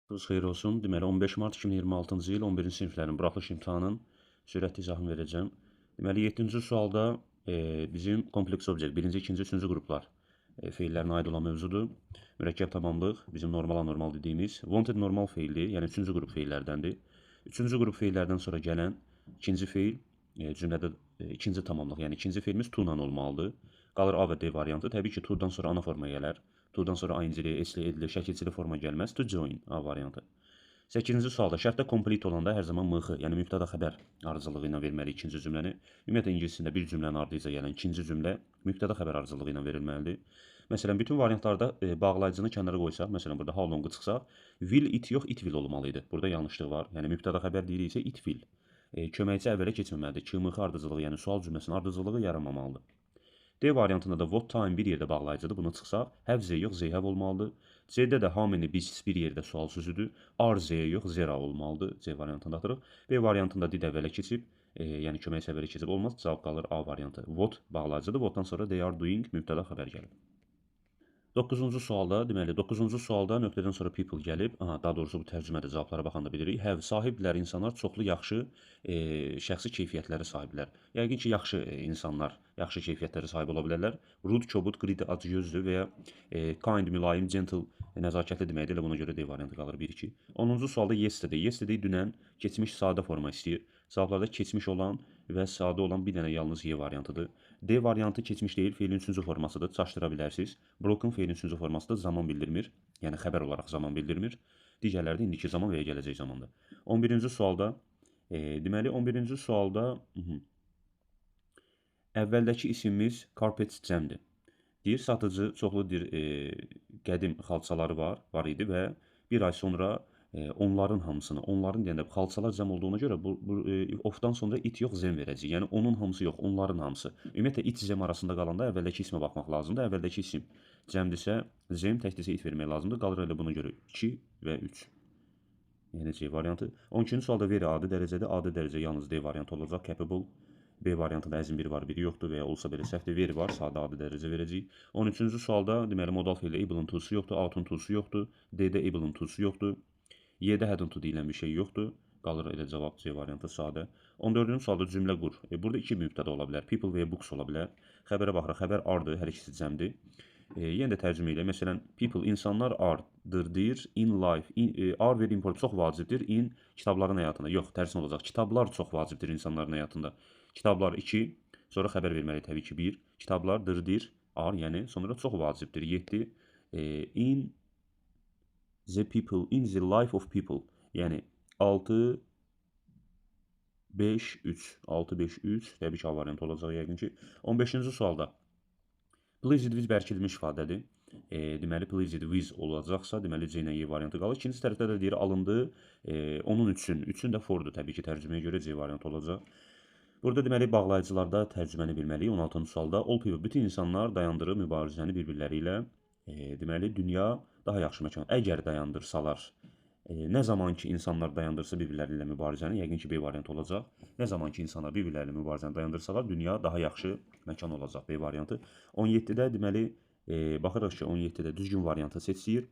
Vaxtınız xeyir olsun. Deməli, 15 mart 2026-cı il 11-ci siniflərin buraxılış imtahanının sürətli izahını verəcəm. Deməli, 7-ci sualda bizim kompleks obyekt, birinci, ikinci, üçüncü qruplar feillərinə aid olan mövzudur. Mürəkkəb tamamlıq, bizim normal, anormal dediyimiz. Wanted normal feildir, yəni üçüncü qrup feillərdəndir. Üçüncü qrup feillərdən sonra gələn ikinci feil cümlədə ikinci tamamlıq, yəni ikinci feilimiz to ilə olmalıdır. Qalır A və D variantı. Təbii ki, to-dan sonra ana forma gələr. To-dan sonra ing-li, s-li, ed-li, şəkilçili forma gəlməz. To join A variantı. 8-ci sualda şərtdə complete olanda hər zaman mx, yəni mübtəda xəbər ardıcıllığı ilə verməliyik ikinci cümləni. Ümumiyyətlə ingiliscəsində bir cümlənin ardınca gələn ikinci cümlə mübtəda xəbər ardıcıllığı ilə verilməlidir. Məsələn, bütün variantlarda bağlayıcını kənara qoysaq, məsələn, burada how long-u çıxsaq, will it yox, it will olmalı idi. Burada yanlışlıq var. Yəni mübtəda xəbər deyiriksə it will. Köməkçi əvvələ keçməməlidir. Kmx ardıcılığı, yəni sual cümləsinin ardıcılığı yaranmamalıdır. D variantında da what time bir yerdə bağlayıcıdır. Buna çıxsaq, have Z yox, they have olmalıdır. C-də də how many biz bir yerdə sual sözüdür. Are Z yox, there are olmalıdır. C variantında atırıq. B variantında did əvvələ keçib, yəni köməkçi əvvələ keçib olmaz. Cavab qalır A variantı. What bağlayıcıdır. Whatdan sonra they are doing mübtəda xəbər gəlir. 9-cu sualda, deməli 9-cu sualda nöqtədən sonra people gəlib. Daha doğrusu bu tərcümədə cavablara baxanda bilirik. Have sahibdirlər insanlar çoxlu yaxşı şəxsi keyfiyyətlərə sahibdirlər. Yəqin ki, yaxşı insanlar yaxşı keyfiyyətlərə sahib ola bilərlər. Rude, kobud, greedy, acgözdür və ya kind, mülayim, gentle, nəzakətli deməkdir. Elə buna görə D variantı qalır 1-2. 10-cu sualda yesterday. Yesterday dünən keçmiş sadə forma istəyir. Cavablarda keçmiş olan və sadə olan bir dənə yalnız Y variantıdır. D variantı keçmiş deyil, feilin üçüncü formasıdır. Çaşdıra bilərsiniz. Broken feilin üçüncü formasıdır. Zaman bildirmir. Yəni xəbər olaraq zaman bildirmir. Digərləri də indiki zaman və ya gələcək zamandır. 11-ci sualda deməli 11-ci sualda əvvəldəki isimimiz carpet cəmdir. Deyir satıcı çoxlu qədim xalçaları var idi və bir ay sonra onların hamısını, onların deyəndə xalçalar cəm olduğuna görə ofdan sonra it yox, zem verəcəyik. Yəni onun hamısı yox, onların hamısı. Ümumiyyətlə it zem arasında qalanda əvvəldəki ismə baxmaq lazımdır. Əvvəldəki isim cəmdirsə, zem təkdirsə it vermək lazımdır. Qalır elə buna görə 2 və 3. Yəni C variantı. 12-ci sualda veri adi dərəcədir. Adi dərəcə yalnız D variantı olacaq. Capable. B variantında əzm biri var, biri yoxdur və ya olsa belə səhvdir. Veri var, sadə adi dərəcə verəcəyik. 13-cü sualda deməli modal feildə able-ın to-su yoxdur, out-un to-su yoxdur, D-də able-ın to-su yoxdur. Y-də had to deyilən bir şey yoxdur. Qalır elə cavab C variantı sadə. 14-cü sualda cümlə qur. Burada iki mübtəda ola bilər. People və ya books ola bilər. Xəbərə baxırıq. Xəbər are-dır, hər ikisi cəmdir. Yenə də tərcümə ilə. Məsələn, people insanlar are-dır deyir. In life, are very important, çox vacibdir. In kitabların həyatında. Yox, tərsinə olacaq. Kitablar çox vacibdir insanların həyatında. Kitablar 2, sonra xəbər verməli təbii ki 1. Kitablardır deyir. Are, yəni sonra çox vacibdir. 7. In the people, in the life of people. Yəni 6 5 3. 6 5 3. Təbii ki, A variantı olacaq yəqin ki. 15-ci sualda pleased with bərkidilmiş ifadədir. Deməli pleased with olacaqsa, deməli C ilə Y variantı qalır. İkinci tərəfdə də deyir alındı onun üçün. Üçün də fordur təbii ki, tərcüməyə görə C variantı olacaq. Burada deməli bağlayıcılarda tərcüməni bilməliyik. 16-cı sualda all people, bütün insanlar dayandırır mübarizəni bir-birləri ilə. Deməli dünya daha yaxşı məkan. Əgər dayandırsalar, nə zaman ki insanlar dayandırsa bir-birləri ilə mübarizəni, yəqin ki B variantı olacaq. Nə zaman ki insanlar bir-birləri ilə mübarizəni dayandırsalar, dünya daha yaxşı məkan olacaq. B variantı. 17-də deməli baxırıq ki, 17-də düzgün variantı seçilir.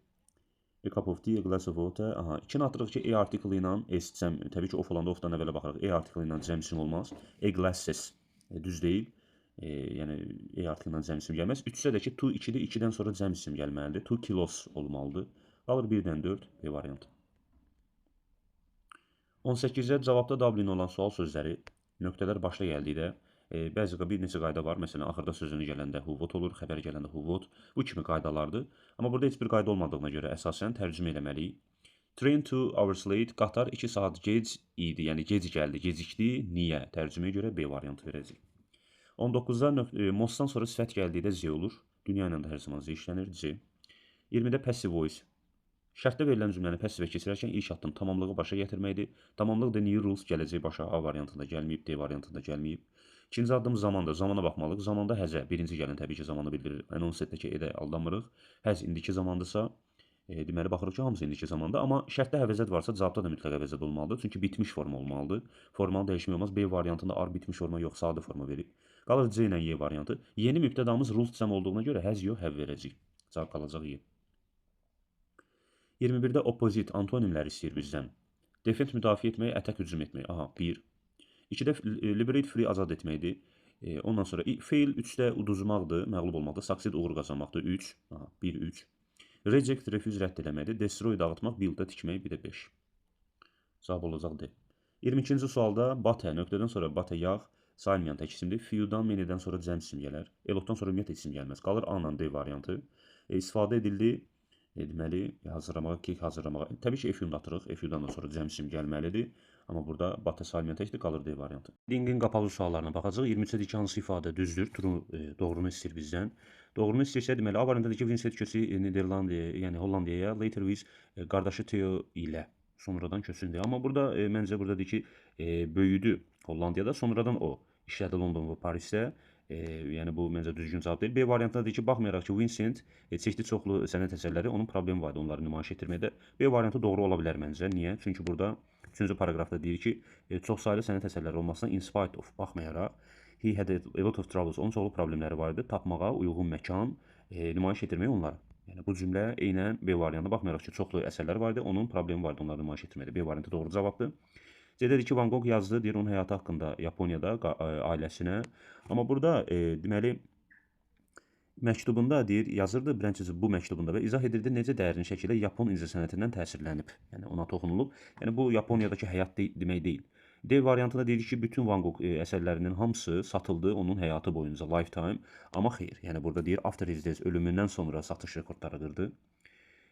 A cup of tea, a glass of water. Aha, ikini atırıq ki, E artiklı ilə S cəm, təbii ki, of olanda ofdan əvvələ baxırıq. E artiklı ilə cəm isim olmaz. A glasses düz deyil. Yəni E artiklı ilə cəm isim gəlməz. 3-sə də ki, 2-dir, 2-dən sonra cəm isim gəlməlidir. 2 kilos olmalıdır. Qalır 1-dən 4, B variantı. 18-də cavabda W olan sual sözləri, nöqtələr başda gəldikdə, bəzi bir neçə qayda var. Məsələn, axırda sözünü gələndə who what olur, xəbər gələndə who what. Bu kimi qaydalardır. Amma burada heç bir qayda olmadığına görə əsasən tərcümə eləməliyik. Train 2 hours late, qatar 2 saat gec idi. Yəni gec gəldi, gecikdi. Niyə? Tərcüməyə görə B variantı verəcəyik. 19-da mostdan sonra sifət gəldikdə Z olur. Dünya ilə də hər zaman Z işlənir. C. 20-də passive voice. Şərtdə verilən cümləni passivə keçirərkən ilk addım tamamlığı başa gətirməkdir. Tamamlıq da new rules gələcək başa A variantında gəlməyib, D variantında gəlməyib. İkinci addım zamandır. Zamana baxmalıyıq. Zamanda həzə. Birinci gəlin təbii ki, zamanı bildirir. Anons etdəki edə aldanmırıq. Həz indiki zamandırsa, deməli baxırıq ki, hamısı indiki zamanda. Amma şərtdə həvəzət varsa, cavabda da mütləq həvəzət olmalıdır. Çünki bitmiş forma olmalıdır. Formanı dəyişmək olmaz. B variantında ar bitmiş forma yox, sadə forma verib. Qalır C ilə Y variantı. Yeni mübtədamız rules cəm olduğuna görə həz yox, həv verəcək. Cavab qalacaq Y. 21-də opposite antonimləri istəyir bizdən. Defend müdafiə etmək, attack hücum etmək. Aha, 1. 2-də liberate free azad etməkdir. Ondan sonra fail 3-də uduzmaqdır, məğlub olmaqdır. Succeed uğur qazanmaqdır. 3. Aha, 1 3. Reject refuse rədd eləməkdir. Destroy dağıtmaq, build-da tikmək, bir də 5. Cavab olacaq D. 22-ci sualda bate, nöqtədən sonra bate yağ sayılmayan tək isimdir. Few-dan menidən sonra cəm isim gələr. Elotdan sonra ümumiyyətlə isim gəlməz. Qalır A-la D variantı. İstifadə edildi. Deməli, hazırlamağa, kek hazırlamağa. Təbii ki, F-unu atırıq. F-dan sonra cəm isim gəlməlidir. Amma burada bate sayılmayan təkdir, qalır D variantı. Linkin qapalı suallarına baxacaq. 23-də hansı ifadə düzdür? Doğrunu istəyir bizdən. Doğrunu istəyirsə, deməli, A variantında ki, Vincent köçü Niderlandiyaya, yəni Hollandiyaya, later with qardaşı Theo ilə sonradan köçsün deyə. Amma burada məncə buradadır ki, böyüdü Hollandiyada, sonradan o işlədi London və Parisdə. Yəni bu məncə düzgün cavab deyil. B variantındadır ki, baxmayaraq ki, Vincent çeşidli çoxlu sənət əsərləri, onun problemi var idi onları nümayiş etdirməkdə. B variantı doğru ola bilər məncə. Niyə? Çünki burada 3-cü paragrafda deyir ki, çoxsaylı sənət əsərləri olmasına in spite of baxmayaraq, he had a lot of troubles, onun çoxlu problemləri var idi. Tapmağa uyğun məkan nümayiş etdirmək onlara. Yəni bu cümlə eynən B variantına baxmayaraq ki, çoxlu əsərlər var idi, onun problemi var idi onları nümayiş etdirməkdə. B variantı doğru cavabdır. C-dədir ki, Van Gogh yazdı, deyir onun həyatı haqqında Yaponiyada ailəsinə. Amma burada deməli məktubunda deyir, yazırdı Brentçisi bu məktubunda və izah edirdi necə dərin şəkildə Yapon incəsənətindən təsirlənib. Yəni ona toxunulub. Yəni bu Yaponiyadakı həyat demək deyil. D variantında deyir ki, bütün Van Gogh əsərlərinin hamısı satıldı onun həyatı boyunca, lifetime. Amma xeyr, yəni burada deyir after his death, ölümündən sonra satış rekordları qırdı.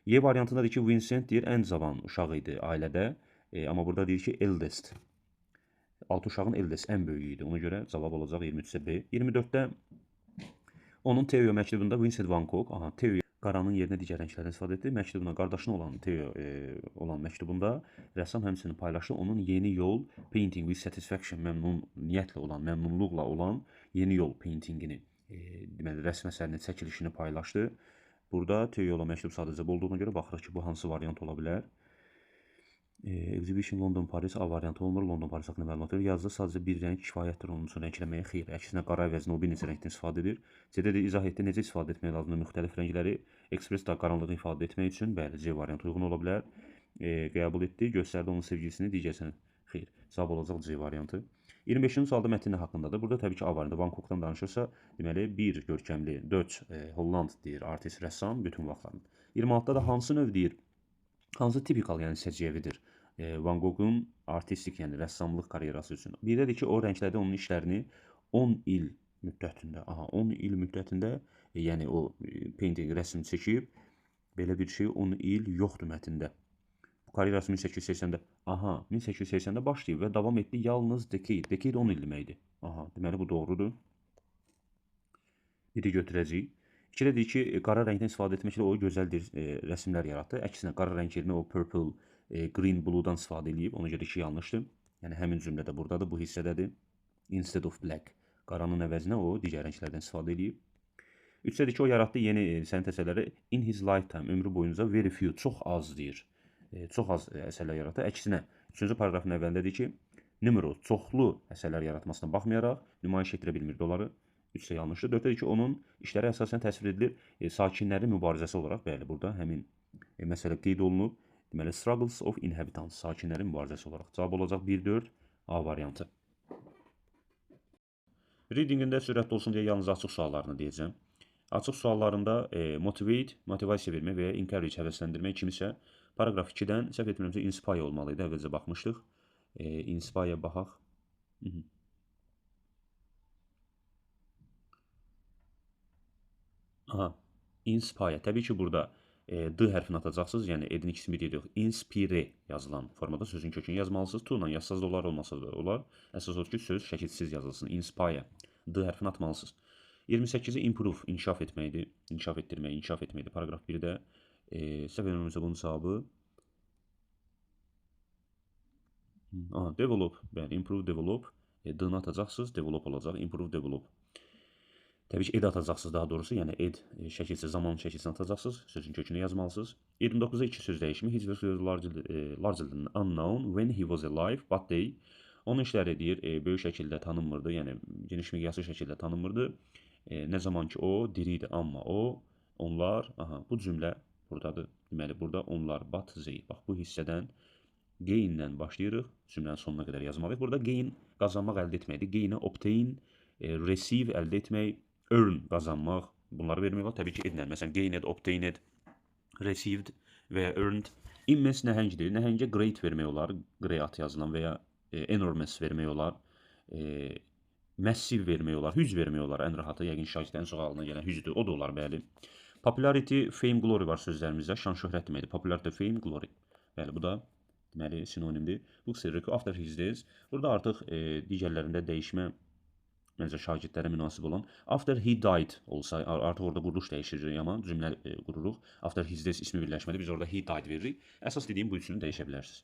Y variantında deyir ki, Vincent deyir ən cavan uşaq idi ailədə. Amma burada deyir ki, eldest. 6 uşağın eldest ən böyüyü idi. Ona görə cavab olacaq 23-də B. 24-də onun Theo məktubunda Vincent Van Gogh, Theo qaranın yerinə digər rənglərdən istifadə etdi. Məktubuna qardaşına olan Theo olan məktubunda rəssam həmçinin paylaşdı onun yeni yol painting with satisfaction, məmnuniyyətlə olan, məmnunluqla olan yeni yol paintingini, deməli rəsm əsərinin çəkilişini paylaşdı. Burada Theo olan məktub sadəcə olduğuna görə baxırıq ki, bu hansı variant ola bilər. Exhibition London Paris A variantı olmur. London Paris haqqında məlumat verir. Yazıda sadəcə bir rəng kifayətdir onun üçün rəngləməyə. Xeyr, əksinə qara əvəzinə o bir neçə rəngdən istifadə edir. C-də də izah etdi necə istifadə etmək lazımdır müxtəlif rəngləri. Ekspress da qaranlığı ifadə etmək üçün bəli C variantı uyğun ola bilər. Qəbul etdi, göstərdi onun sevgilisini digərsinə. Xeyr, cavab olacaq C variantı. 25-ci sualda mətn haqqındadır. Burada təbii ki A variantı Van Goghdan danışırsa, deməli bir görkəmli Dutch Holland deyir, artist, rəssam bütün vaxtların. 26-da da hansı növ deyir? Hansı tipikal, yəni səciyyəvidir Van Goghun artistik, yəni rəssamlıq karyerası üçün. Bir də ki, o rənglərdə onun işlərini 10 il müddətində, 10 il müddətində, yəni o painting rəsm çəkib, belə bir şey 10 il yoxdur mətndə. Bu karyerası 1880-də, 1880-də başlayıb və davam etdi yalnız decade. Decade 10 il deməkdir. Deməli bu doğrudur. Biri götürəcəyik. İkidə deyir ki, qara rəngdən istifadə etməklə o gözəl rəsmlər yaratdı. Əksinə, qara rəng yerinə o purple, green, blue-dan istifadə edib. Ona görə ki, yanlışdır. Yəni, həmin cümlə də buradadır, bu hissədədir. Instead of black. Qaranın əvəzinə o digər rənglərdən istifadə edib. Üçdədir ki, o yaratdı yeni sənət əsərləri in his lifetime, ömrü boyunca very few, çox az deyir. Çox az əsərlər yaratdı. Əksinə, 3-cü paragrafın əvvəlindədir ki, numerous, çoxlu əsərlər yaratmasına baxmayaraq nümayiş etdirə bilmirdi onları. 3-də yanlışdır. 4-dədir ki, onun işləri əsasən təsvir edilir sakinlərin mübarizəsi olaraq. Bəli, burada həmin məsələ qeyd olunub. Deməli, struggles of inhabitants, sakinlərin mübarizəsi olaraq. Cavab olacaq 1-4 A variantı. Readingində sürətli olsun deyə yalnız açıq suallarını deyəcəm. Açıq suallarında motivate, motivasiya vermək və ya encourage, həvəsləndirmək kimisə, paragraf 2-dən səhv etmirəmsə inspire olmalıydı. Əvvəlcə baxmışdıq. Inspire baxaq. Inspire. Təbii ki, burada D hərfini atacaqsınız. Yəni, edin ikisini bir yox. Inspire yazılan formada sözün kökünü yazmalısınız. Tu ilə yazsaz da olar, olmasa da olar. Əsas odur ki, söz şəkilsiz yazılsın. Inspire. D hərfini atmalısınız. 28-i improve, inkişaf etməkdir. İnkişaf etdirmək, inkişaf etməkdir. Paragraf 1-də səhv etmirəmsə bunun cavabı develop. Bəli, improve, develop. D-ni atacaqsınız, develop olacaq. Improve, develop. Təbii ki, ed atacaqsınız daha doğrusu, yəni ed şəkilsiz, zaman şəkilsini atacaqsınız, sözün kökünü yazmalısınız. 29-a 2 söz dəyişimi, his was larger than unknown when he was alive, but they, onun işləri deyir, böyük şəkildə tanınmırdı, yəni geniş miqyaslı şəkildə tanınmırdı. Nə zaman ki o diri idi, amma o, onlar, bu cümlə buradadır. Deməli, burada onlar, but they. Bax, bu hissədən gain-dən başlayırıq, cümlənin sonuna qədər yazmalıyıq. Burada gain qazanmaq, əldə etməkdir. Gain-ə obtain, receive əldə etmək, earn qazanmaq. Bunları vermək olar. Təbii ki, edinə. Məsələn, gained, obtained, received və ya earned. Immense nəhəngdir. Nəhəngə great vermək olar. Great yazılan və ya enormous vermək olar. Massive vermək olar. Huge vermək olar. Ən rahatı, yəqin şagirdlərin çox ağlına gələn huge'dir. O da olar, bəli. Popularity, fame, glory var sözlərimizdə. Şan, şöhrət deməkdir. Popularity, fame, glory. Bəli, bu da deməli sinonimdir. Bu qısırıq after his days. Burada artıq digərlərində dəyişmə məncə şagirdlərə münasib olan after he died olsa artıq orada quruluş dəyişir, amma cümlə qururuq. After his days ismi birləşməli. Biz orada he died veririk. Əsas dediyim bu üçünü dəyişə bilərsiniz.